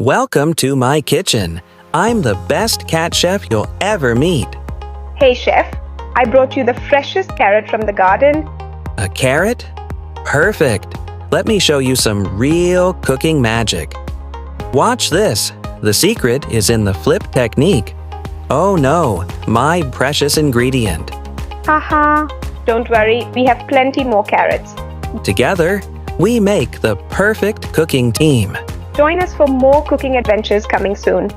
Welcome to my kitchen. I'm the best cat chef you'll ever meet. Hey chef, I brought you the freshest carrot from the garden. A carrot? Perfect. Let me show you some real cooking magic. Watch this. The secret is in the flip technique. Oh no, my precious ingredient. Haha, don't worry, we have plenty more carrots. Together, we make the perfect cooking team. Join us for more cooking adventures coming soon.